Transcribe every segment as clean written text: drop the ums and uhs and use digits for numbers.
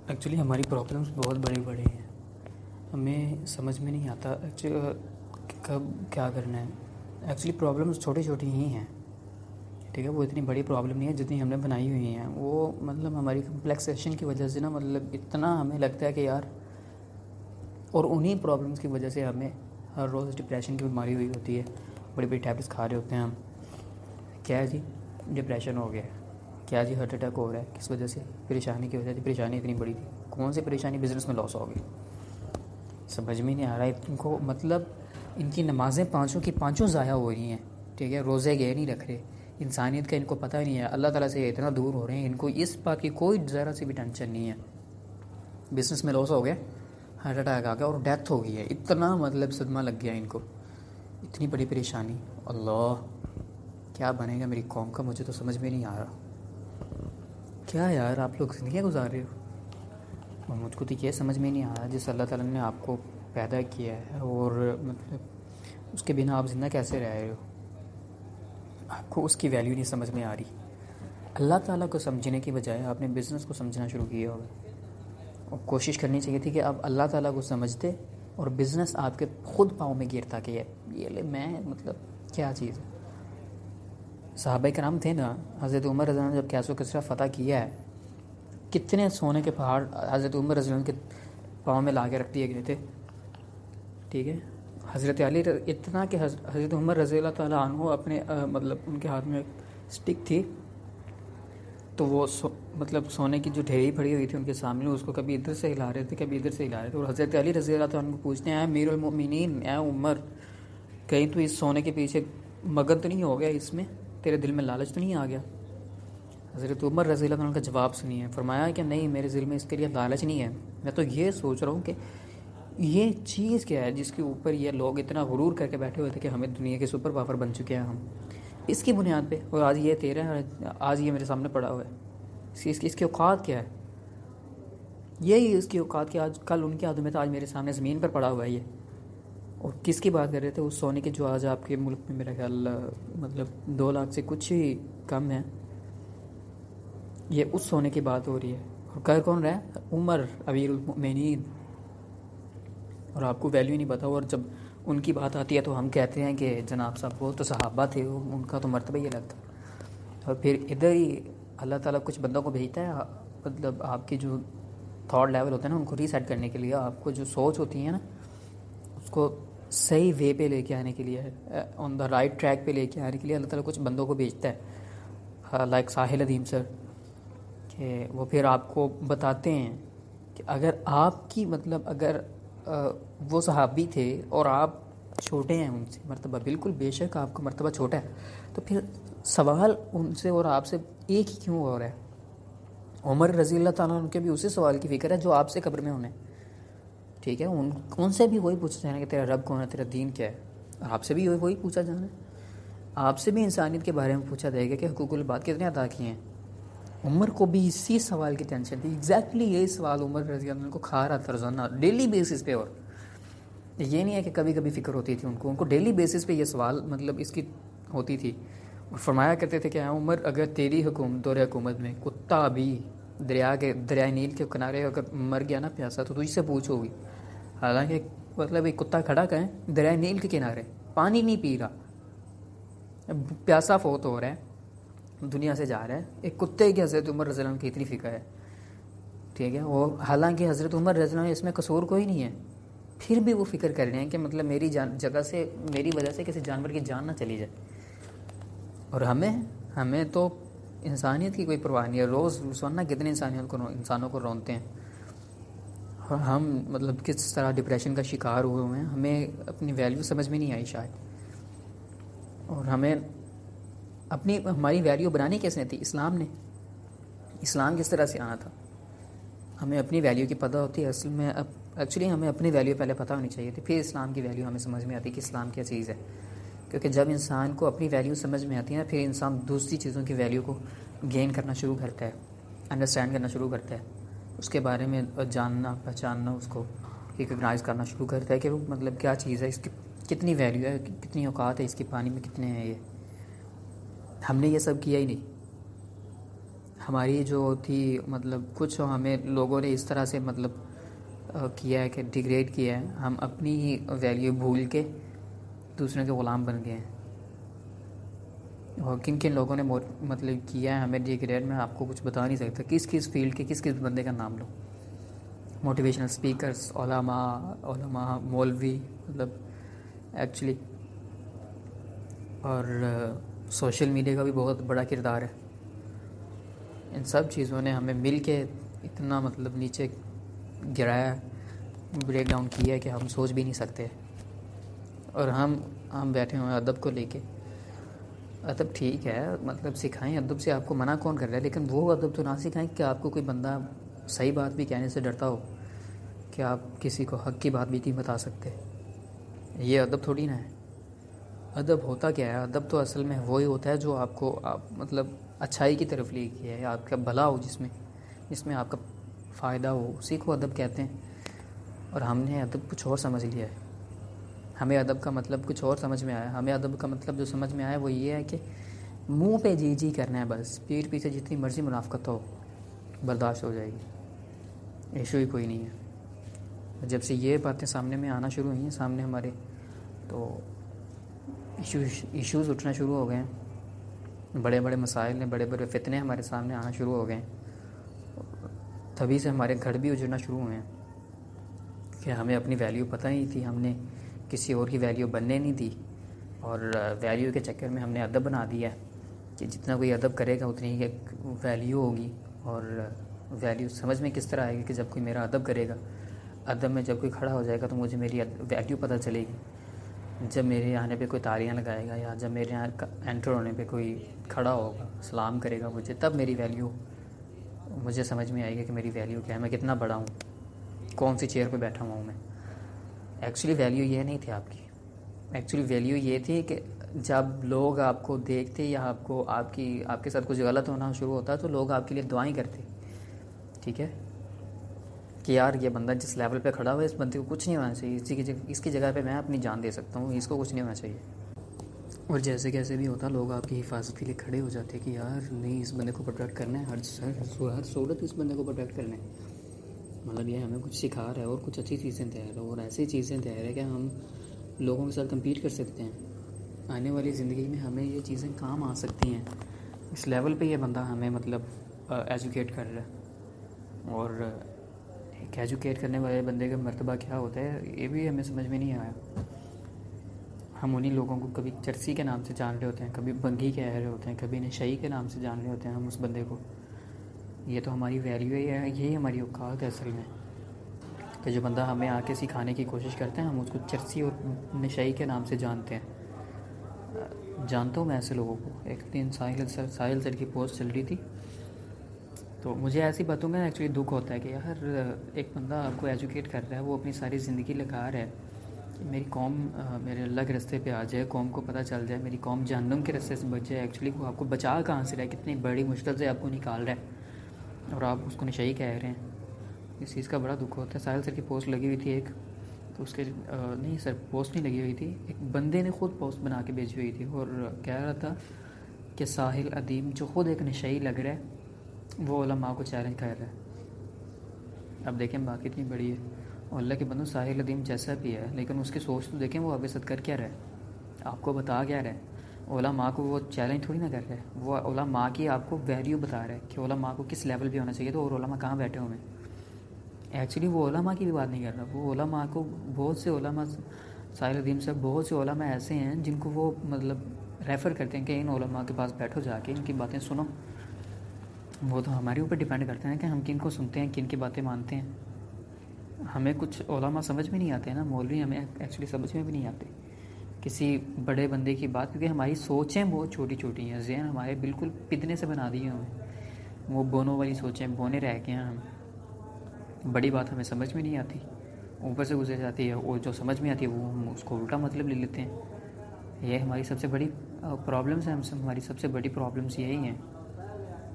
Actually ہماری problems بہت بڑی بڑی ہیں، ہمیں سمجھ میں نہیں آتا کب کیا کرنا ہے۔ ایکچولی پرابلمس چھوٹی چھوٹی ہی ہیں، ٹھیک ہے، وہ اتنی بڑی پرابلم نہیں ہے جتنی ہم نے بنائی ہوئی ہیں۔ وہ مطلب ہماری کمپلیکسیشن کی وجہ سے نا، مطلب اتنا ہمیں لگتا ہے کہ یار، اور انہی پرابلمس کی وجہ سے ہمیں ہر روز ڈپریشن کی بیماری ہوئی ہوتی ہے، بڑی بڑی ٹیبلٹس کھا رہے ہوتے ہیں ہم۔ کیا ہے جی؟ ڈپریشن ہو گیا ہے، کیا جی ہارٹ اٹیک ہو رہا ہے، کس وجہ سے؟ پریشانی کی وجہ سے۔ پریشانی اتنی بڑی تھی، کون سی پریشانی؟ بزنس میں لاس ہو گئی۔ سمجھ میں نہیں آ رہا ہے ان کو، مطلب ان کی نمازیں پانچوں کی پانچوں ضائع ہو رہی ہیں، ٹھیک ہے، روزے گئے نہیں رکھ رہے، انسانیت کا ان کو پتہ ہی نہیں ہے، اللہ تعالیٰ سے اتنا دور ہو رہے ہیں، ان کو اس بات کی کوئی ذرا سی بھی ٹینشن نہیں ہے۔ بزنس میں لاس ہو گیا، ہارٹ اٹیک آ گیا اور ڈیتھ ہو گئی ہے، اتنا مطلب صدمہ لگ گیا ان کو، اتنی بڑی پریشانی۔ اللہ، کیا بنے گا میری قوم کا؟ مجھے تو سمجھ میں نہیں آ رہا کیا یار آپ لوگ زندگیاں گزار رہے ہو، اور مجھ کو تو یہ سمجھ میں نہیں آ رہا جس اللہ تعالیٰ نے آپ کو پیدا کیا ہے اور مطلب اس کے بنا آپ زندہ کیسے رہ رہے ہو، آپ کو اس کی ویلیو نہیں سمجھ میں آ رہی۔ اللہ تعالیٰ کو سمجھنے کی بجائے آپ نے بزنس کو سمجھنا شروع کیا ہوگا، اور کوشش کرنی چاہیے تھی کہ آپ اللہ تعالیٰ کو سمجھتے اور بزنس آپ کے خود پاؤں میں گرتا کہ یہ لے میں مطلب کیا چیز ہے۔ صحابہ کرام تھے نا، حضرت عمر رضی اللہ عنہ نے جب کیسو کسریٰ فتح کیا ہے، کتنے سونے کے پہاڑ حضرت عمر رضی اللہ عنہ کے پاؤں میں لا کے رکھ دیے گئے تھے، ٹھیک ہے۔ حضرت علی اتنا کہ حضرت عمر رضی اللہ تعالیٰ عنہ اپنے مطلب ان کے ہاتھ میں اسٹک تھی، تو وہ مطلب سونے کی جو ڈھیری پڑی ہوئی تھی ان کے سامنے، اس کو کبھی ادھر سے ہلا رہے تھے کبھی ادھر سے ہلا رہے تھے، اور حضرت علی رضی اللہ تعالیٰ عنہ کو پوچھتے ہیں، اے امیر المؤمنین، اے عمر، کہیں تو اس سونے کے پیچھے مگن تو نہیں ہو گیا، اس میں تیرے دل میں لالچ تو نہیں آ گیا؟ حضرت عمر رضی اللہ عنہ کا جواب سنیے، فرمایا کہ نہیں، میرے دل میں اس کے لیے لالچ نہیں ہے، میں تو یہ سوچ رہا ہوں کہ یہ چیز کیا ہے جس کے اوپر یہ لوگ اتنا غرور کر کے بیٹھے ہوئے تھے کہ ہمیں دنیا کے سپر پاور بن چکے ہیں ہم، اس کی بنیاد پہ، اور آج یہ تیرا ہے، آج یہ میرے سامنے پڑا ہوا ہے، اس کی اوقات کیا ہے؟ یہی اس کی اوقات کہ آج کل ان کی عدمت، آج میرے سامنے زمین پر پڑا ہوا ہے یہ۔ اور کس کی بات کر رہے تھے؟ اس سونے کے جو آج آپ کے ملک میں میرا خیال مطلب 2 لاکھ سے کچھ ہی کم ہے، یہ اس سونے کی بات ہو رہی ہے، اور کہہ کون رہا ہے؟ عمر امیر المؤمنین، اور آپ کو ویلیو نہیں پتا۔ اور جب ان کی بات آتی ہے تو ہم کہتے ہیں کہ جناب صاحب وہ تو صحابہ تھے، ان کا تو مرتبہ یہ لگتا، اور پھر ادھر ہی اللہ تعالیٰ کچھ بندوں کو بھیجتا ہے، مطلب آپ کے جو تھاٹ لیول ہوتے ہیں نا ان کو ریسیٹ کرنے کے لیے، آپ کو جو سوچ ہوتی ہے نا اس کو صحیح وے پہ لے کے آنے کے لیے، آن دا رائٹ ٹریک پہ لے کے آنے کے لیے اللہ تعالیٰ کچھ بندوں کو بھیجتا ہے، لائک ساحل ندیم سر، کہ وہ پھر آپ کو بتاتے ہیں کہ اگر آپ کی مطلب اگر وہ صحابی تھے اور آپ چھوٹے ہیں ان سے مرتبہ، بالکل بے شک آپ کا مرتبہ چھوٹا ہے، تو پھر سوال ان سے اور آپ سے ایک ہی کیوں ہو رہا ہے؟ عمر رضی اللہ تعالیٰ عنہ کے بھی اسی سوال کی فکر ہے جو آپ سے قبر میں ہونے، ٹھیک ہے، ان سے بھی وہی پوچھا جانا کہ تیرا رب کون ہے، تیرا دین کیا ہے، اور آپ سے بھی وہی پوچھا جانا ہے، آپ سے بھی انسانیت کے بارے میں پوچھا جائے گا کہ حقوق العباد کتنے ادا کیے ہیں۔ عمر کو بھی اسی سوال کی ٹینشن تھی، ایگزیکٹلی یہی سوال عمر رضی اللہ عنہ کو کھا رہا تھا روزانہ ڈیلی بیسس پہ، اور یہ نہیں ہے کہ کبھی کبھی فکر ہوتی تھی ان کو ڈیلی بیسس پہ یہ سوال مطلب اس کی ہوتی تھی، اور فرمایا کرتے تھے کہ عمر اگر تیری دور حکومت میں کتا بھی دریائے نیل کے کنارے اگر مر گیا نا پیاسا تو تجھ سے پوچھو گی، حالانکہ مطلب ایک کتا کھڑا کہیں دریائے نیل کے کنارے پانی نہیں پی رہا، پیاسا فوت ہو رہا ہے، دنیا سے جا رہا ہے، ایک کتے کی حضرت عمر رضی اللہ عنہ کی اتنی فکر ہے، ٹھیک ہے، اور حالانکہ حضرت عمر رضی اللہ عنہ اس میں قصور کوئی نہیں ہے، پھر بھی وہ فکر کر رہے ہیں کہ مطلب میری جگہ سے میری وجہ سے کسی جانور کی جان نہ چلی جائے، اور ہمیں تو انسانیت کی کوئی پرواہ نہیں ہے، روز روزانہ کتنے انسانوں کو رونتے ہیں، اور ہم مطلب کس طرح ڈپریشن کا شکار ہوئے ہیں، ہمیں اپنی ویلیو سمجھ میں نہیں آئی شاید، اور ہماری ویلیو بنانی کس نے تھی؟ اسلام نے، اسلام کس طرح سے آنا تھا، ہمیں اپنی ویلیو کی پتہ ہوتی ہے، اصل میں ایکچولی ہمیں اپنی ویلیو پہلے پتہ ہونی چاہیے تھی، پھر اسلام کی ویلیو ہمیں سمجھ میں آتی کہ اسلام کیا چیز ہے، کیونکہ جب انسان کو اپنی ویلیو سمجھ میں آتی ہے پھر انسان دوسری چیزوں کی ویلیو کو گین کرنا شروع کرتا ہے، انڈرسٹینڈ کرنا شروع کرتا ہے، اس کے بارے میں جاننا پہچاننا، اس کو ریکگنائز کرنا شروع کرتا ہے کہ وہ مطلب کیا چیز ہے، اس کی کتنی ویلیو ہے، کتنی اوقات ہے اس کی، پانی میں کتنے ہیں یہ۔ ہم نے یہ سب کیا ہی نہیں، ہماری جو تھی مطلب کچھ ہمیں لوگوں نے اس طرح سے مطلب کیا ہے کہ ڈیگریڈ کیا ہے، ہم اپنی ویلیو بھول کے دوسروں کے غلام بن گئے ہیں. اور کن کن لوگوں نے مطلب کیا ہے ہمیں ڈیگریڈ، میں آپ کو کچھ بتا نہیں سکتا کس کس فیلڈ کے کس کس بندے کا نام لو. موٹیویشنل اسپیکرس، علماء، مولوی، مطلب ایکچولی. اور سوشل میڈیا کا بھی بہت بڑا کردار ہے. ان سب چیزوں نے ہمیں مل کے اتنا مطلب نیچے گرایا، بریک ڈاؤن کیا ہے کہ ہم سوچ بھی نہیں سکتے. اور ہم بیٹھے ہوئے ہیں ادب کو لے کے. ادب ٹھیک ہے، مطلب سکھائیں، ادب سے آپ کو منع کون کر رہا ہے، لیکن وہ ادب تو نہ سکھائیں کہ آپ کو کوئی بندہ صحیح بات بھی کہنے سے ڈرتا ہو کہ آپ کسی کو حق کی بات بھی نہیں بتا سکتے. یہ ادب تھوڑی نہ ہے. ادب ہوتا کیا ہے؟ ادب تو اصل میں وہی ہوتا ہے جو آپ کو مطلب اچھائی کی طرف لے کے ہے، آپ کا بھلا ہو، جس میں آپ کا فائدہ ہو، اسی کو ادب کہتے ہیں. اور ہم نے ادب کچھ اور سمجھ لیا ہے. ہمیں ادب کا مطلب کچھ اور سمجھ میں آیا. ہمیں ادب کا مطلب جو سمجھ میں آیا وہ یہ ہے کہ منہ پہ جی جی کرنا ہے، بس پیٹھ پیچھے جتنی مرضی منافقت ہو برداشت ہو جائے گی، ایشو ہی کوئی نہیں ہے. جب سے یہ باتیں سامنے میں آنا شروع ہوئی ہیں سامنے ہمارے، تو ایشوز اٹھنا شروع ہو گئے ہیں. بڑے بڑے مسائل نے، بڑے بڑے فتنے ہمارے سامنے آنا شروع ہو گئے ہیں. تبھی سے ہمارے گھر بھی اجڑنا شروع ہوئے ہیں کہ ہمیں اپنی ویلیو پتہ نہیں تھی، ہم نے کسی اور کی ویلیو بننے نہیں دی. اور ویلیو کے چکر میں ہم نے ادب بنا دیا کہ جتنا کوئی ادب کرے گا اتنی ہی ایک ویلیو ہوگی. اور ویلیو سمجھ میں کس طرح آئے گی کہ جب کوئی میرا ادب کرے گا، ادب میں جب کوئی کھڑا ہو جائے گا تو مجھے میری ویلیو پتہ چلے گی. جب میرے آنے پہ کوئی تالیاں لگائے گا، یا جب میرے یہاں انٹر ہونے پہ کوئی کھڑا ہوگا، سلام کرے گا مجھے، تب میری ویلیو مجھے سمجھ میں آئے گی کہ میری ویلیو کیا ہے، میں کتنا بڑا ہوں، کون سی چیئر پہ بیٹھا ہوا ہوں میں. ایکچولی ویلیو یہ نہیں تھی آپ کی. ایکچولی ویلیو یہ تھی کہ جب لوگ آپ کو دیکھتے یا آپ کے ساتھ کچھ غلط ہونا شروع ہوتا تو لوگ آپ کے لیے دعائیں کرتے. ٹھیک ہے کہ یار یہ بندہ جس لیول پہ کھڑا ہوا ہے، اس بندے کو کچھ نہیں ہونا چاہیے، اس کی جگہ پہ میں اپنی جان دے سکتا ہوں، اس کو کچھ نہیں ہونا چاہیے. اور جیسے کیسے بھی ہوتا لوگ آپ کی حفاظت کے لیے کھڑے ہو جاتے کہ یار نہیں، اس بندے کو پروٹیکٹ کرنا ہے، ہر صورت اس بندے کو پروٹیکٹ کرنا ہے. مطلب یہ ہمیں کچھ سکھا رہا ہے اور کچھ اچھی چیزیں دے رہا ہے، اور ایسی چیزیں دے رہا ہے کہ ہم لوگوں کے ساتھ کمپیٹ کر سکتے ہیں. آنے والی زندگی میں ہمیں یہ چیزیں کام آ سکتی ہیں. اس لیول پہ یہ بندہ ہمیں مطلب ایجوکیٹ کر رہا ہے. اور ایک ایجوکیٹ کرنے والے بندے کا مرتبہ کیا ہوتا ہے یہ بھی ہمیں سمجھ میں نہیں آیا. ہم انہی لوگوں کو کبھی چرسی کے نام سے جان رہے ہوتے ہیں، کبھی بنگی کہہ رہے ہوتے ہیں، کبھی نشئی کے نام سے جان رہے ہوتے ہیں ہم اس بندے کو. یہ تو ہماری ویلیو ہے، یہی ہماری اوقات ہے اصل میں، کہ جو بندہ ہمیں آ کے سکھانے کی کوشش کرتے ہیں ہم اس کو چرسی اور نشئی کے نام سے جانتے ہیں. جانتا ہوں میں ایسے لوگوں کو. ایک دن ساحل سر کی پوسٹ چل رہی تھی، تو مجھے ایسی باتوں میں ایکچولی دکھ ہوتا ہے کہ یار ایک بندہ آپ کو ایجوکیٹ کر رہا ہے، وہ اپنی ساری زندگی لگا رہا ہے میری قوم میرے اللہ کے رستے پہ آ جائے، قوم کو پتہ چل جائے، میری قوم جہنم کے رستے سے بچ جائے. ایکچولی وہ آپ کو بچا کہاں سے رہا ہے، کتنی بڑی مشکل سے آپ کو نکال رہا ہے، اور آپ اس کو نشئی کہہ رہے ہیں. اس چیز کا بڑا دکھ ہوتا ہے. ساحل سر کی پوسٹ لگی ہوئی تھی ایک، تو اس کے نہیں سر پوسٹ نہیں لگی ہوئی تھی، ایک بندے نے خود پوسٹ بنا کے بھیجی ہوئی تھی اور کہہ رہا تھا کہ ساحل ادیم جو خود ایک نشئی لگ رہا ہے وہ علماء کو چیلنج کر رہا ہے. اب دیکھیں بات کتنی بڑی ہے. اور اللہ کے بندوں ساحل ادیم جیسا بھی ہے، لیکن اس کی سوچ تو دیکھیں وہ ابھی کر کیا رہا ہے، آپ کو بتا کیا رہا ہے. علماء کو وہ چیلنج تھوڑی نہ کر رہا ہے، وہ علماء کی آپ کو ویلیو بتا رہا ہے کہ علماء کو کس لیول پہ ہونا چاہیے. تو اور علماء کہاں بیٹھے ہوئے ہیں. ایکچولی وہ علماء کی بھی بات نہیں کر رہا، وہ علماء کو بہت سے علماء ساحل ادیم سے بہت سے علماء ایسے ہیں جن کو وہ مطلب ریفر کرتے ہیں کہ ان علماء کے پاس بیٹھو، جا کے ان کی باتیں سنو. وہ تو ہمارے اوپر ڈیپینڈ کرتے ہیں کہ ہم کن کو سنتے ہیں، کن کی باتیں مانتے ہیں. ہمیں کچھ علماء سمجھ میں نہیں آتے ہیں نا، مولوی ہمیں ایکچولی سمجھ میں بھی نہیں آتے کسی بڑے بندے کی بات، کیونکہ ہماری سوچیں بہت چھوٹی چھوٹی ہیں، ذہن ہمارے بالکل پتنے سے بنا دیے ہمیں، وہ بونوں والی سوچیں، بونے رہ گئے ہیں ہم. بڑی بات ہمیں سمجھ میں نہیں آتی، اوپر سے گزر جاتی ہے، اور جو سمجھ میں آتی ہے وہ ہم اس کو الٹا مطلب لے لیتے ہیں. یہ ہماری سب سے بڑی پرابلمس ہیں، ہماری سب سے بڑی پرابلمس یہی ہیں.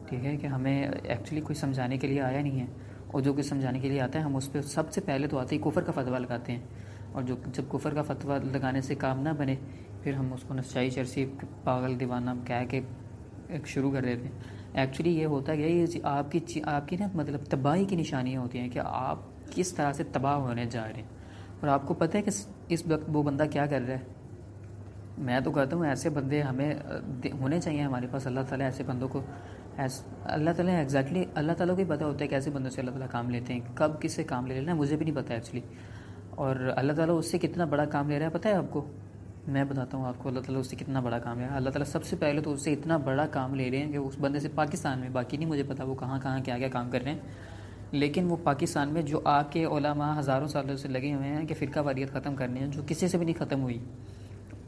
ٹھیک ہے کہ ہمیں ایکچولی کوئی سمجھانے کے لیے آیا نہیں ہے، اور جو کوئی سمجھانے کے لیے آتا ہے ہم اس پہ سب سے پہلے تو آتے ہی کفر کا فتویٰ لگاتے ہیں. اور جب کفر کا فتویٰ لگانے سے کام نہ بنے، پھر ہم اس کو نشائی چرسی پاگل دیوانہ کہہ کے ایک شروع کر دیتے ہیں. ایکچولی یہ ہوتا ہے کہ آپ کی نا مطلب تباہی کی نشانیاں ہوتی ہیں کہ آپ کس طرح سے تباہ ہونے جا رہے ہیں. اور آپ کو پتہ ہے کہ اس وقت وہ بندہ کیا کر رہا ہے. میں تو کہتا ہوں ایسے بندے ہمیں ہونے چاہیے ہمارے پاس. اللہ تعالیٰ ایسے بندوں کو اللہ تعالیٰ ایگزیکٹلی اللہ تعالیٰ کو ہی پتہ ہوتا ہے کہ ایسے بندوں سے اللہ تعالیٰ کام لیتے ہیں. کب کس سے کام لے لینا مجھے بھی نہیں پتہ ایکچولی. اور اللہ تعالیٰ اس سے کتنا بڑا کام لے رہا ہے پتہ ہے آپ کو. میں بتاتا ہوں آپ کو اللہ تعالیٰ اس سے کتنا بڑا کام لے رہا ہے. اللہ تعالیٰ سب سے پہلے تو اس سے اتنا بڑا کام لے رہے ہیں کہ اس بندے سے پاکستان میں, باقی نہیں مجھے پتا وہ کہاں کہاں کیا کیا کام کر رہے ہیں, لیکن وہ پاکستان میں جو آپ کے علماء ہزاروں سالوں سے لگے ہوئے ہیں کہ فرقہ واریت ختم کرنے ہیں, جو کسی سے بھی نہیں ختم ہوئی,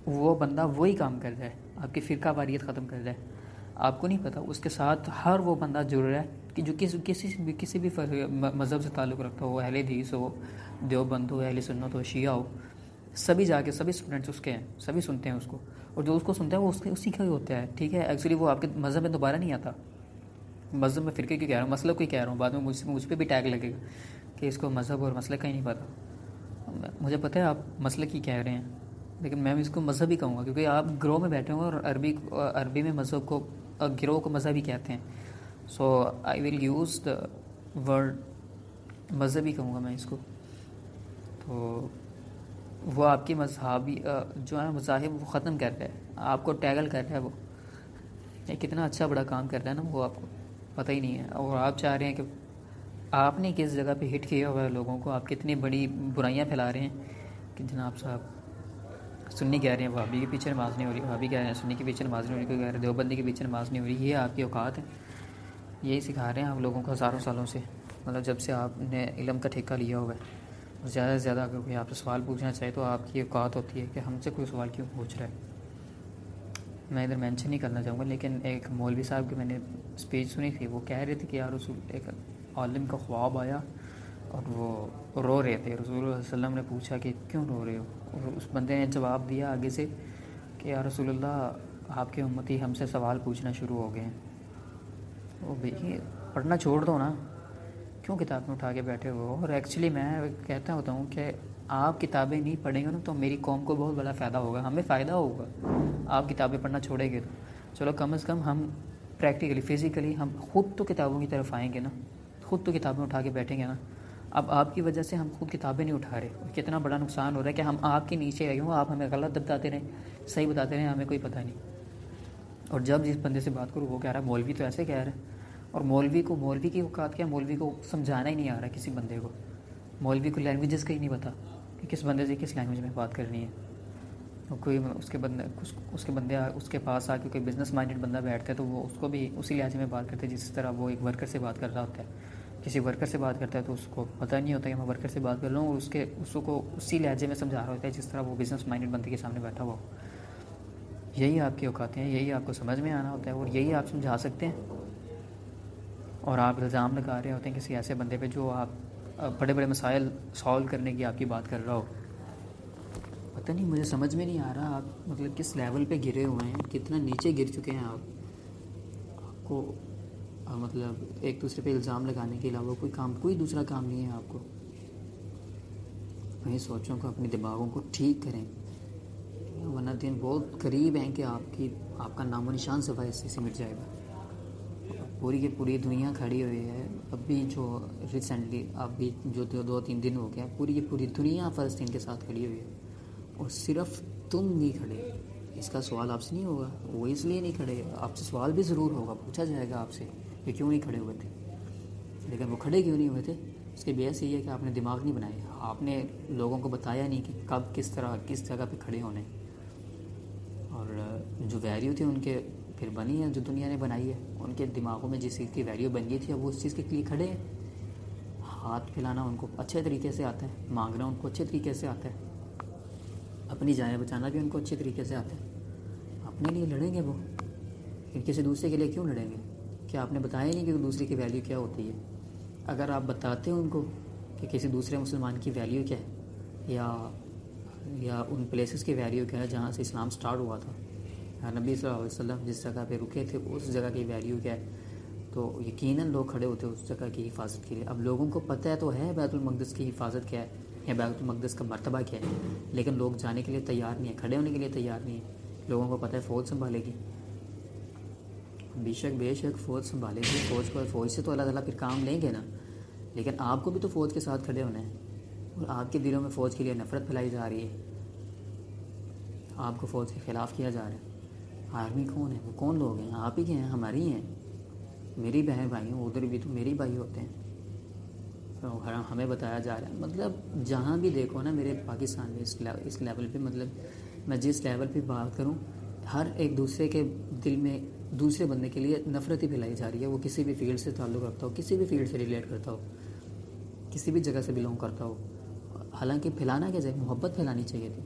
وہ بندہ وہی کام کر رہا ہے, آپ کی فرقہ واریت ختم کر رہا ہے. آپ کو نہیں پتہ اس کے ساتھ ہر وہ بندہ جڑ رہا ہے کہ جو کسی بھی مذہب سے تعلق رکھتا ہو, اہل حدیث ہو, دیوبند ہو, اہل سنت ہو, شیعہ ہو, سبھی جا کے سبھی اسٹوڈنٹس اس کے ہیں, سبھی سنتے ہیں اس کو. اور جو اس کو سنتا ہے وہ اسی کا ہی ہوتا ہے. ٹھیک ہے, ایکچولی وہ آپ کے مذہب میں دوبارہ نہیں آتا. مذہب میں فرقے کی کہہ رہا ہوں, مسئلہ کوئی کہہ رہا ہوں, بعد میں مجھ پہ بھی ٹیگ لگے گا کہ اس کو مذہب اور مسئلہ کا ہی نہیں پتہ. مجھے پتہ ہے آپ مسئلہ کی کہہ رہے ہیں, لیکن میں اس کو مذہب ہی کہوں گا کیونکہ آپ گروہ میں بیٹھے ہوئے اور عربی میں مذہب کو گروہ کو مذہب ہی کہتے ہیں. سو آئی ول یوز دا ورڈ مذہب ہی کہوں گا میں اس کو. تو وہ آپ کی مذہبی جو ہے مذاہب وہ ختم کر رہا ہے, آپ کو ٹیگل کر رہا ہے. وہ یہ کتنا اچھا بڑا کام کر رہا ہے نا, وہ آپ کو پتہ ہی نہیں ہے. اور آپ چاہ رہے ہیں کہ آپ نے کس جگہ پہ ہٹ کیا ہوا ہے لوگوں کو, آپ کتنی بڑی برائیاں پھیلا رہے ہیں کہ جناب صاحب سنی کہہ رہے ہیں وہابی کے پیچھے نماز نہیں ہو رہی, وہابی کہہ رہے ہیں سنی کے پیچھے نماز نہیں ہو رہی, کوئی کہہ رہے ہیں دیوبندی کے پیچھے نماز نہیں ہو رہی. یہ آپ کی اوقات ہے, یہی سکھا رہے ہیں آپ لوگوں کو ہزاروں سالوں سے, مطلب جب سے آپ نے علم کا ٹھیکہ لیا ہوا ہے. زیادہ سے زیادہ اگر کوئی آپ سے سوال پوچھنا چاہے تو آپ کی اوقات ہوتی ہے کہ ہم سے کوئی سوال کیوں پوچھ رہا ہے. میں ادھر مینشن نہیں کرنا چاہوں گا, لیکن ایک مولوی صاحب کی میں نے اسپیچ سنی تھی, وہ کہہ رہے تھے کہ ایک عالم کا خواب آیا اور وہ رو رہے تھے. رسول اللہ صلی اللہ علیہ وسلم نے پوچھا کہ کیوں رو رہے ہو, اور اس بندے نے جواب دیا آگے سے کہ یا رسول اللہ آپ کے امتی ہم سے سوال پوچھنا شروع ہو گئے ہیں. وہ بھئی پڑھنا چھوڑ دو نا, کیوں کتاب میں اٹھا کے بیٹھے ہو. اور ایکچولی میں کہتا ہوتا ہوں کہ آپ کتابیں نہیں پڑھیں گے نا تو میری قوم کو بہت بڑا فائدہ ہوگا, ہمیں فائدہ ہوگا. آپ کتابیں پڑھنا چھوڑیں گے تو چلو کم از کم ہم پریکٹیکلی فزیکلی ہم خود تو کتابوں کی طرف آئیں گے نا, خود تو کتابیں اٹھا کے بیٹھیں گے نا. اب آپ کی وجہ سے ہم خود کتابیں نہیں اٹھا رہے, کتنا بڑا نقصان ہو رہا ہے کہ ہم آپ کے نیچے آئے ہوں, آپ ہمیں غلط بتاتے رہیں, صحیح بتاتے رہیں, ہمیں کوئی پتہ نہیں. اور جب جس بندے سے بات کروں وہ کہہ رہا ہے مولوی تو ایسے کہہ رہا ہے, اور مولوی کی اوقات کیا, مولوی کو سمجھانا ہی نہیں آ رہا کسی بندے کو. مولوی کو لینگویجز کا ہی نہیں پتہ کہ کس بندے سے کس لینگویج میں بات کرنی ہے. اور کوئی اس کے پاس آ کے کوئی بزنس مائنڈڈ بندہ بیٹھتا ہے تو وہ اس کو بھی اسی لہجے میں بات کرتے ہیں جس طرح وہ ایک ورکر سے بات کر رہا ہوتا ہے. کسی ورکر سے بات کرتا ہے تو اس کو پتہ نہیں ہوتا کہ میں ورکر سے بات کر رہا ہوں, اور اس کو اسی لہجے میں سمجھا رہا ہوتا ہے جس طرح وہ بزنس مائنڈڈ بندے کے سامنے بیٹھا ہوا ہو. یہی آپ کی اوقات ہیں, یہی آپ کو سمجھ میں آنا ہوتا ہے, اور یہی آپ سمجھا سکتے ہیں. اور آپ الزام لگا رہے ہوتے ہیں کسی ایسے بندے پہ جو آپ بڑے بڑے مسائل سالو کرنے کی آپ کی بات کر رہا ہو. پتہ نہیں, مجھے سمجھ میں نہیں آ رہا آپ مطلب کس لیول پہ گرے ہوئے ہیں, کتنا نیچے گر چکے ہیں آپ کو مطلب ایک دوسرے پہ الزام لگانے کے علاوہ کوئی دوسرا کام نہیں ہے آپ کو. اپنی سوچوں کو, اپنے دماغوں کو ٹھیک کریں, ورنہ دن بہت قریب ہیں کہ آپ کا نام و نشان صفائی سے مٹ جائے گا. پوری کی پوری دنیا کھڑی ہوئی ہے. ابھی جو ریسنٹلی ابھی جو 2-3 دن ہو گیا, پوری کی پوری دنیا فلسطین کے ساتھ کھڑی ہوئی ہے, اور صرف تم نہیں کھڑے. اس کا سوال آپ سے نہیں ہوگا, وہ اس لیے نہیں کھڑے, آپ سے سوال بھی ضرور ہوگا, پوچھا جائے گا آپ سے کہ کیوں نہیں کھڑے ہوئے تھے. لیکن وہ کھڑے کیوں نہیں ہوئے تھے, اس کے بیس یہ ہے کہ آپ نے دماغ نہیں بنائے, آپ نے لوگوں کو بتایا نہیں کہ کب کس طرح کس جگہ پہ کھڑے ہونے. اور جو ویلیو تھی ان کے پھر بنی ہے, جو دنیا نے بنائی ہے, ان کے دماغوں میں جس چیز کی ویلیو بن گئی تھی اب وہ اس چیز کے لیے کھڑے ہیں. ہاتھ پھیلانا ان کو اچھے طریقے سے آتا ہے, مانگنا ان کو اچھے طریقے سے آتا ہے, اپنی جانیں بچانا بھی ان کو اچھے طریقے سے آتا ہے. اپنے لیے لڑیں گے وہ, پھر کسی دوسرے کے لیے کیوں لڑیں گے؟ کیا آپ نے بتایا نہیں کہ دوسرے کی ویلیو کیا ہوتی ہے؟ اگر آپ بتاتے ہیں ان کو کہ کسی دوسرے مسلمان کی ویلیو کیا ہے, یا ان پلیسز کی ویلیو کیا ہے جہاں سے اسلام سٹارٹ ہوا تھا, نبی صلی اللہ علیہ وسلم جس جگہ پہ رکے تھے اس جگہ کی ویلیو کیا ہے, تو یقیناً لوگ کھڑے ہوتے اس جگہ کی حفاظت کے لیے. اب لوگوں کو پتہ ہے تو ہے بیت المقدس کی حفاظت کیا ہے یا بیت المقدس کا مرتبہ کیا ہے, لیکن لوگ جانے کے لیے تیار نہیں ہیں, کھڑے ہونے کے لیے تیار نہیں ہیں. لوگوں کو پتہ ہے فوج سنبھالے گی, بے شک فوج سنبھالے گی، فوج سے تو اللہ تعالیٰ پھر کام لیں گے نا، لیکن آپ کو بھی تو فوج کے ساتھ کھڑے ہونا ہے، اور آپ کے دلوں میں فوج کے لیے نفرت پھیلائی جا رہی ہے، آپ کو فوج کے خلاف کیا جا رہا ہے۔ آرمی کون ہے؟ وہ کون لوگ ہیں؟ آپ ہی کے ہیں، ہماری ہیں، میری بہن بھائی ہیں، ادھر بھی تو میری بھائی ہوتے ہیں، تو ہمیں بتایا جا رہا ہے۔ مطلب جہاں بھی دیکھو نا میرے پاکستان میں اس لیول پہ، مطلب میں جس لیول پہ بات کروں، ہر ایک دوسرے کے دل میں دوسرے بندے کے لیے نفرت ہی پھیلائی جا رہی ہے، وہ کسی بھی فیلڈ سے تعلق رکھتا ہو، کسی بھی فیلڈ سے ریلیٹ کرتا ہو، کسی بھی جگہ سے بلونگ کرتا ہو۔ حالانکہ پھیلانا کیا چاہیے؟ محبت پھیلانی چاہیے تھی۔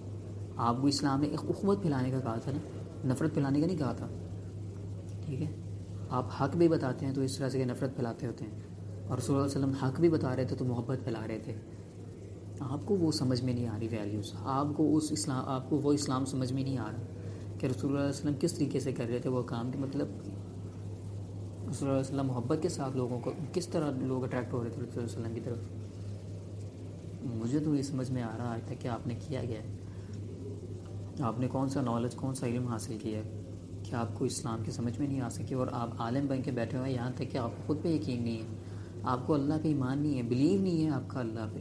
آپ کو اسلام نے اخوت پھیلانے کا کہا تھا نا، نفرت پھیلانے کا نہیں کہا تھا، ٹھیک ہے؟ آپ حق بھی بتاتے ہیں تو اس طرح سے کہ نفرت پھیلاتے ہوتے ہیں، اور رسول اللہ علیہ وسلم حق بھی بتا رہے تھے تو محبت پھیلا رہے تھے۔ آپ کو وہ سمجھ میں نہیں آ رہی ویلیوز، آپ کو وہ اسلام سمجھ میں نہیں آ رہا کہ رسول اللہ علیہ وسلم کس طریقے سے کر رہے تھے وہ کام، کہ مطلب رسول اللہ علیہ وسلم محبت کے ساتھ لوگوں کو کس طرح لوگ اٹریکٹ ہو رہے تھے رسول اللہ علیہ وسلم کی طرف۔ مجھے تو یہ سمجھ میں آ رہا ہے کہ آپ نے کیا گیا ہے، آپ نے کون سا نالج، کون سا علم حاصل کیا ہے کہ آپ کو اسلام کی سمجھ میں نہیں آ سکی، اور آپ عالم بن کے بیٹھے ہوئے ہیں، یہاں تک کہ آپ کو خود پہ یقین نہیں ہے، آپ کو اللہ پہ ایمان نہیں ہے، بلیو نہیں ہے آپ کا اللہ پہ،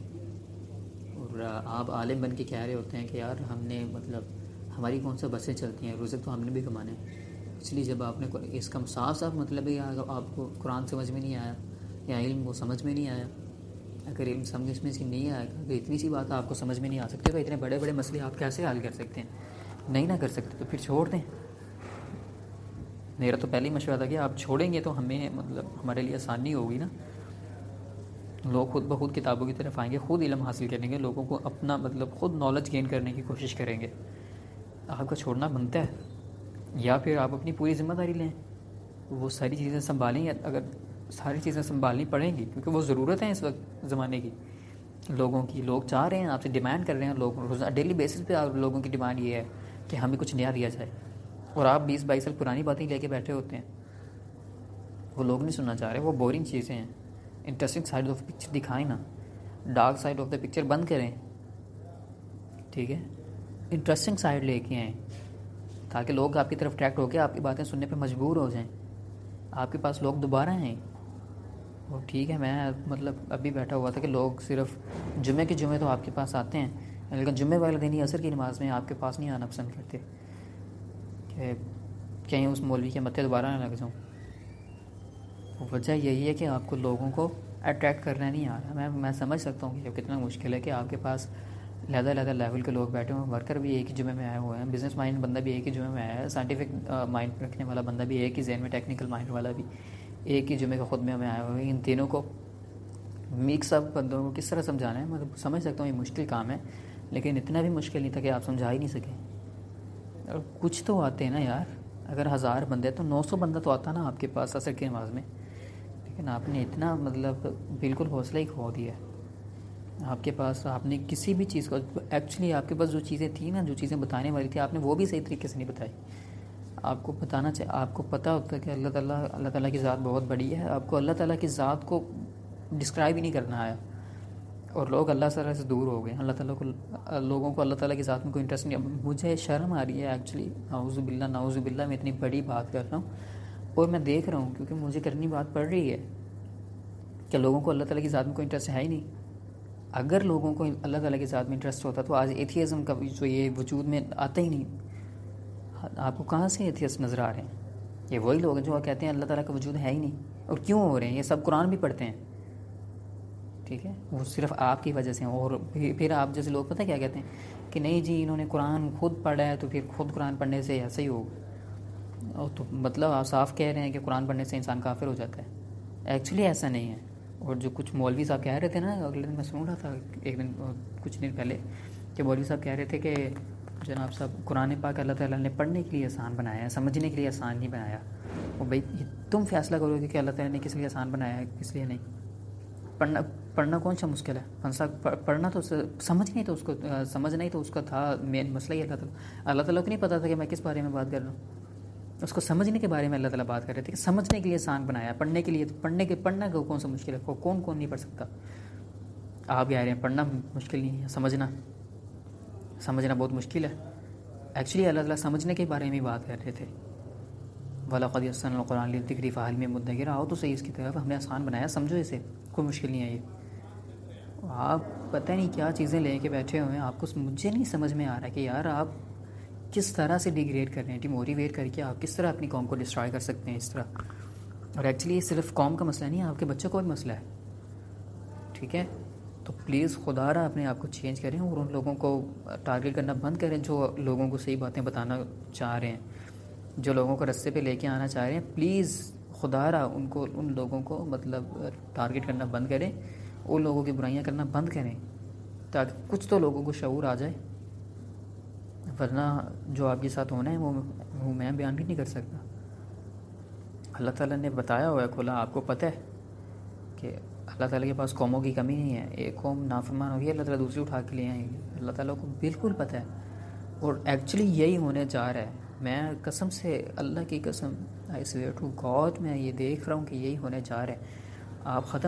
اور آپ عالم بن کے کہہ رہے ہوتے ہیں کہ یار ہم نے مطلب ہماری کون سا بسیں چلتی ہیں، رزق تو ہم نے بھی کمانا ہے۔ اس لیے جب آپ نے اس کا صاف مطلب ہے، اگر آپ کو قرآن سمجھ میں نہیں آیا یا علم وہ سمجھ میں نہیں آیا، اگر علم سمجھ میں نہیں آئے گا تو اتنی سی بات آپ کو سمجھ میں نہیں آ سکتی، تو اتنے بڑے بڑے مسئلے آپ کیسے حل کر سکتے ہیں؟ نہیں نہ کر سکتے تو پھر چھوڑ دیں۔ میرا تو پہلے ہی مشورہ تھا کہ آپ چھوڑیں گے تو ہمیں مطلب ہمارے لیے آسانی ہوگی نا، لوگ خود بخود کتابوں کی طرف آئیں گے، خود علم حاصل کریں گے، لوگوں کو اپنا مطلب خود نالج گین کرنے کی کوشش کریں گے۔ آپ کا چھوڑنا بنتا ہے، یا پھر آپ اپنی پوری ذمہ داری لیں، وہ ساری چیزیں سنبھالیں، اگر ساری چیزیں سنبھالنی پڑیں گی کیونکہ وہ ضرورت ہے اس وقت زمانے کی، لوگوں کی، لوگ چاہ رہے ہیں آپ سے، ڈیمانڈ کر رہے ہیں لوگ، ڈیلی بیسس پہ آپ لوگوں کی ڈیمانڈ یہ ہے کہ ہمیں کچھ نیا دیا جائے، اور آپ 20-22 سال پرانی باتیں لے کے بیٹھے ہوتے ہیں، وہ لوگ نہیں سننا چاہ رہے، وہ بورنگ چیزیں ہیں۔ Interesting side of the picture دکھائیں نا، dark side of the picture بند کریں، ٹھیک ہے؟ انٹرسٹنگ سائڈ لے کے آئیں تاکہ لوگ آپ کی طرف اٹریکٹ ہو کے آپ کی باتیں سننے پہ مجبور ہو جائیں، آپ کے پاس لوگ دوبارہ ہیں۔ اور ٹھیک ہے، میں مطلب ابھی بیٹھا ہوا تھا کہ لوگ صرف جمعے تو آپ کے پاس آتے ہیں، لیکن جمعے والے دن ہی عصر کی نماز میں آپ کے پاس نہیں آنا پسند کرتے کہ کہیں اس مولوی کے متے دوبارہ نہ لگ جاؤں۔ وجہ یہی ہے کہ آپ کو لوگوں کو اٹریکٹ کرنا نہیں آ رہا۔ میں سمجھ سکتا ہوں کہ کتنا مشکل ہے کہ آپ کے پاس علیحدہ لیول کے لوگ بیٹھے ہوئے ہیں، ورکر بھی ایک ہی جمعے میں آئے ہوئے ہیں، بزنس مائنڈ بندہ بھی ایک ہی جمعے میں آیا ہے، سائنٹیفک مائنڈ رکھنے والا بندہ بھی ایک ہی ذہن میں، ٹیکنیکل مائنڈ والا بھی ایک ہی جمعے کا خطبے میں آئے ہوئے ہیں۔ ان تینوں کو مکس اپ بندوں کو کس طرح سمجھانا ہے؟ مطلب سمجھ سکتا ہوں یہ مشکل کام ہے، لیکن اتنا بھی مشکل نہیں تھا کہ آپ سمجھا ہی نہیں سکیں۔ اور کچھ تو آتے ہیں نا یار، اگر 1000 بندے تو 900 بندہ تو آتا نا آپ کے پاس عصر کی نماز میں، لیکن آپ نے اتنا مطلب بالکل حوصلہ ہی کھو دیا ہے۔ آپ کے پاس آپ نے کسی بھی چیز کو ایکچولی آپ کے پاس جو چیزیں تھیں نا، جو چیزیں بتانے والی تھی، آپ نے وہ بھی صحیح طریقے سے نہیں بتائی۔ آپ کو بتانا چاہیے، آپ کو پتہ ہوتا ہے کہ اللہ تعالیٰ کی ذات بہت بڑی ہے، آپ کو اللہ تعالیٰ کی ذات کو ڈسکرائب ہی نہیں کرنا آیا، اور لوگ اللہ تعالیٰ سے دور ہو گئے، لوگوں کو اللہ تعالیٰ کی ذات میں کوئی انٹرسٹ نہیں۔ مجھے شرم آ رہی ہے ایکچولی، نعوذ باللہ میں اتنی بڑی بات کر رہا ہوں، اور میں دیکھ رہا ہوں کیونکہ مجھے کرنی بات پڑ رہی ہے کہ لوگوں کو اللہ تعالیٰ کی ذات میں کوئی انٹرسٹ ہے ہی نہیں۔ اگر لوگوں کو اللہ تعالیٰ کی ذات میں انٹرسٹ ہوتا تو آج ایتھیزم کا جو یہ وجود میں آتا ہی نہیں۔ آپ کو کہاں سے ایتھیسٹ نظر آ رہے ہیں؟ یہ وہی لوگ ہیں جو کہتے ہیں اللہ تعالیٰ کا وجود ہے ہی نہیں، اور کیوں ہو رہے ہیں؟ یہ سب قرآن بھی پڑھتے ہیں، ٹھیک ہے؟ وہ صرف آپ کی وجہ سے ہیں، اور پھر آپ جیسے لوگ پتہ کیا کہتے ہیں کہ نہیں جی انہوں نے قرآن خود پڑھا ہے تو پھر خود قرآن پڑھنے سے ایسا ہی ہوگا، اور تو مطلب آپ صاف کہہ رہے ہیں کہ قرآن پڑھنے سے انسان کافر ہو جاتا ہے۔ ایکچولی ایسا نہیں ہے، اور جو کچھ مولوی صاحب کہہ رہے تھے نا، اگلے دن میں سن رہا تھا ایک دن کچھ دن پہلے کہ مولوی صاحب کہہ رہے تھے کہ جناب صاحب قرآن پاک اللہ تعالیٰ نے پڑھنے کے لیے آسان بنایا ہے، سمجھنے کے لیے آسان نہیں بنایا۔ اور بھائی تم فیصلہ کرو گے کہ اللہ تعالیٰ نے کس لیے آسان بنایا ہے کس لیے نہیں۔ پڑھنا کون سا مشکل ہے؟ پڑھنا تو سمجھنا ہی تو اس کا تھا مین مسئلہ ہی۔ اللہ تعالیٰ کو نہیں پتا تھا کہ میں کس بارے میں بات کر رہا ہوں، اس کو سمجھنے کے بارے میں اللہ تعالیٰ بات کر رہے تھے کہ سمجھنے کے لیے آسان بنایا، پڑھنے کے لیے تو پڑھنا کا کون سا مشکل ہے؟ کون نہیں پڑھ سکتا؟ آپ کہہ رہے ہیں پڑھنا مشکل نہیں ہے، سمجھنا بہت مشکل ہے۔ ایکچولی اللہ تعالیٰ سمجھنے کے بارے میں بات کر رہے تھے، وَلَقَدْ يَسَّرْنَا الْقُرْآنَ لِلذِّكْرِ فَهَلْ مِن مُدَّكِرٍ، آؤ تو صحیح اس کی طرف، ہم نے آسان بنایا، سمجھو اسے، کوئی مشکل نہیں ہے یہ۔ آپ پتہ نہیں کیا چیزیں لے کے بیٹھے ہوئے ہیں، آپ کو مجھے نہیں سمجھ میں آ رہا کہ یار آپ کس طرح سے ڈیگریڈ کر رہے ہیں، ڈیموٹیویٹ کر کے آپ کس طرح اپنی قوم کو ڈسٹرائے کر سکتے ہیں اس طرح۔ اور ایکچولی یہ صرف قوم کا مسئلہ نہیں ہے، آپ کے بچوں کو بھی مسئلہ ہے، ٹھیک ہے؟ تو پلیز خدا را اپنے آپ کو چینج کریں اور ان لوگوں کو ٹارگٹ کرنا بند کریں جو لوگوں کو صحیح باتیں بتانا چاہ رہے ہیں، جو لوگوں کو رستے پہ لے کے آنا چاہ رہے ہیں۔ پلیز خدا را ان لوگوں کو مطلب ٹارگٹ کرنا بند کریں، ان لوگوں کی برائیاں کرنا بند کریں، تاکہ کچھ تو لوگوں کو شعور آ جائے، ورنہ جو آپ کے ساتھ ہونا ہے وہ میں بیان بھی نہیں کر سکتا۔ اللہ تعالیٰ نے بتایا ہوا ہے کھلا، آپ کو پتہ ہے کہ اللہ تعالیٰ کے پاس قوموں کی کمی نہیں ہے، ایک قوم نافرمان ہوگی اللہ تعالیٰ دوسری اٹھا کے لے آئیں گے، اللہ تعالیٰ کو بالکل پتہ ہے، اور ایکچولی یہی ہونے جا رہا ہے۔ میں قسم سے اللہ کی قسم، آئی سویئر ٹو گاڈ، میں یہ دیکھ رہا ہوں کہ یہی ہونے جا رہا ہے۔ آپ ختم